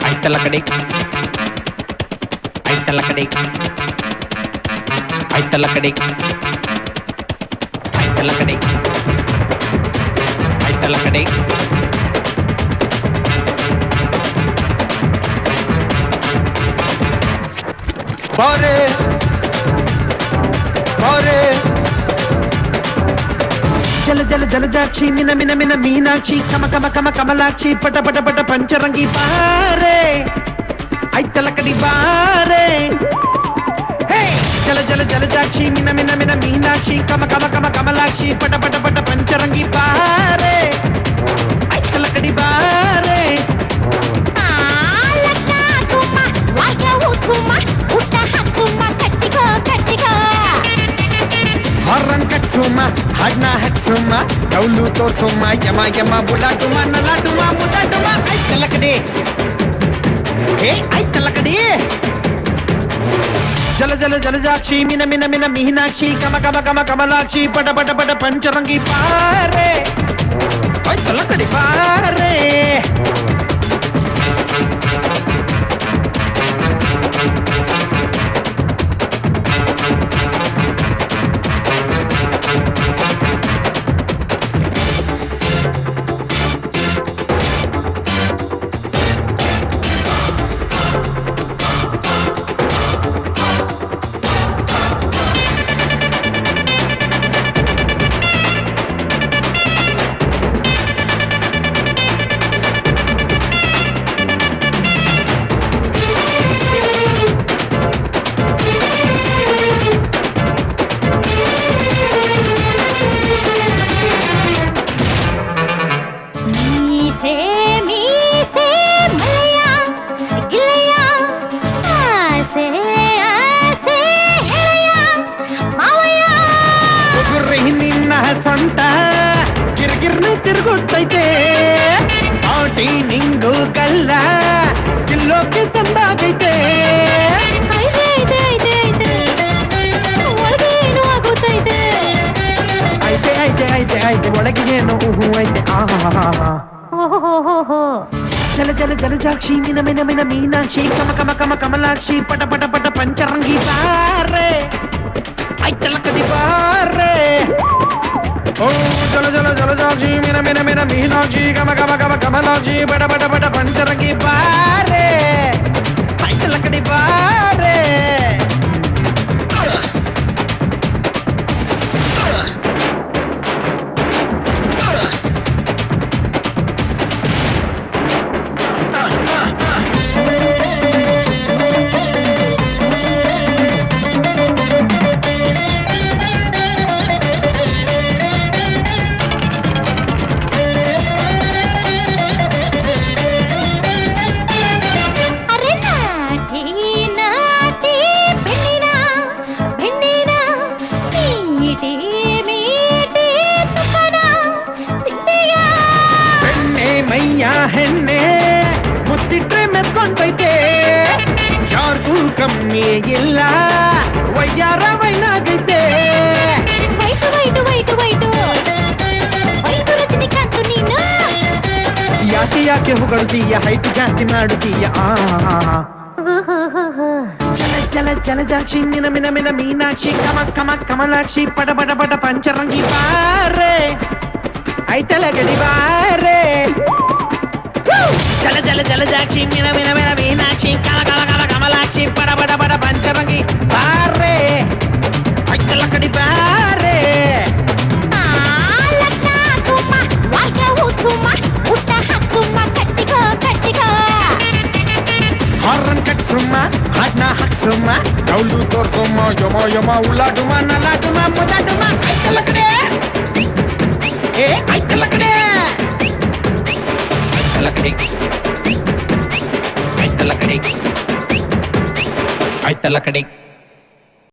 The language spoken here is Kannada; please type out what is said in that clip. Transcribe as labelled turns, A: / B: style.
A: Aitalakade, Aitalakade, Aitalakade, Aitalakade, Aitalakade. Bore, bore. जल जल जल जाक्षी मिन मिन मिन मीनाक्षी कम कम कम कमलाक्षी पट पट पट पंचरंगी बारे ऐतलकड़ी बारे हे जल जल जल जाक्षी मिन मिन मिन मीनाक्षी कम कम कम कमलाक्षी पट पट पट पंचरंगी बारे ऐतलकड़ी बारे Haran katsuma, hadna hatsuma, daulu torsuma, yama yama bulatuma, nalatuma, mudatuma, aitalakade. Hey, aitalakade. Jala jala jala jakshi, mina mina mina mihinakshi, kama kama kama kamalakshi, pada pada pada pancharangi pare. Aitalakade pare. ಸೊಂಟ ಗಿರ್ಗಿರ್ನು ತಿರುಗುತ್ತೈತೆ ಆಟಿ ನಿಂಗು ಗಲ್ಲ ಕಿಲ್ಲೋಕೆ ಸಂದಾಗೈತೆ ಐತೆ ಐತೆ ಐತೆ ಐತೆ ಒಳಗೆ ಏನು ಹೂ ಐತೆ ಜಲ ಜಲ ಜಲ ಜಾಕ್ಷಿ ಮಿನ ಮಿನ ಮಿನ ಮೀನಾಕ್ಷಿ ಕಮ ಕಮ ಕಮ ಕಮಲಾಕ್ಷಿ ಪಟ ಪಟ ಪಟ ಪಂಚರಂಗಿ ಬಾರೆ ಐತಲಕದಿ ಬಾರೆ Oh, jala jala jala jaji, mina mina mina meenakshi, kama kama kama kamalakshi, bada bada bada pancharangi baare, aitalakadi baare. Maiya ಹೆಣ್ಣೆ ಮುತ್ತಿಟ್ರೆ ಮೆತ್ಕೊಂಡೈತೆ ಯಾರ್ಗೂ ಕಮ್ಮಿ ಇಲ್ಲ ವಯ್ಯಾರ ವೈನಾಗೈತೆ wait wait wait wait wait Rajinikanth ನೀನು ಯಾಕೆ ಯಾಕೆ ಹೊಗಳ್ತೀಯ ಹೈಟ್ ಜಾಸ್ತಿ ಮಾಡುತ್ತೀಯ ಜಲ ಜಲ ಜಲ ಜಾಕ್ಷಿ ಮಿನ ಮಿನ ಮಿನ ಮೀನಾಕ್ಷಿ ಕಮ ಕಮ ಕಮಲಾಕ್ಷಿ ಪಟ ಪಟ ಪಟ ಪಂಚರಂಗಿ ಬಾರೆ ಐತಲಗಡಿ ಬಾರೆ ಜಲ ಜಲ ಜಲ ಜಾಕ್ಷಿ ಮಿನ ಮಿನ ಮಿನ ಮೀನಾಕ್ಷಿ ಕಲ ಕಲ ಕಲ ಕಮಲಾಕ್ಷಿ ಪಡ ಬಡ ಬಡ ಪಂಚರಂಗಿ ಬಾರೆ ಐತಲಕಡಿ ಬಾರೆ ಹಾರನ್ ಕಟ್ಸುಮ್ಮ ಹಾಡ್ನ ಹಾಕ್ಸುಮ್ಮ ಡೌಲು ತೋರ್ಸುಮ್ಮ ಯಮ ಯಮ ಉಲಾಡುಮ ನಲಾಡುಮ ಮುದಾಡುಮ ಐತಲಕಡೆ ಏ ಐತಲಕಡೆ ಐತಲಕಡೆ ಐತಲಕಡೆ ಐತಲಕಡೆ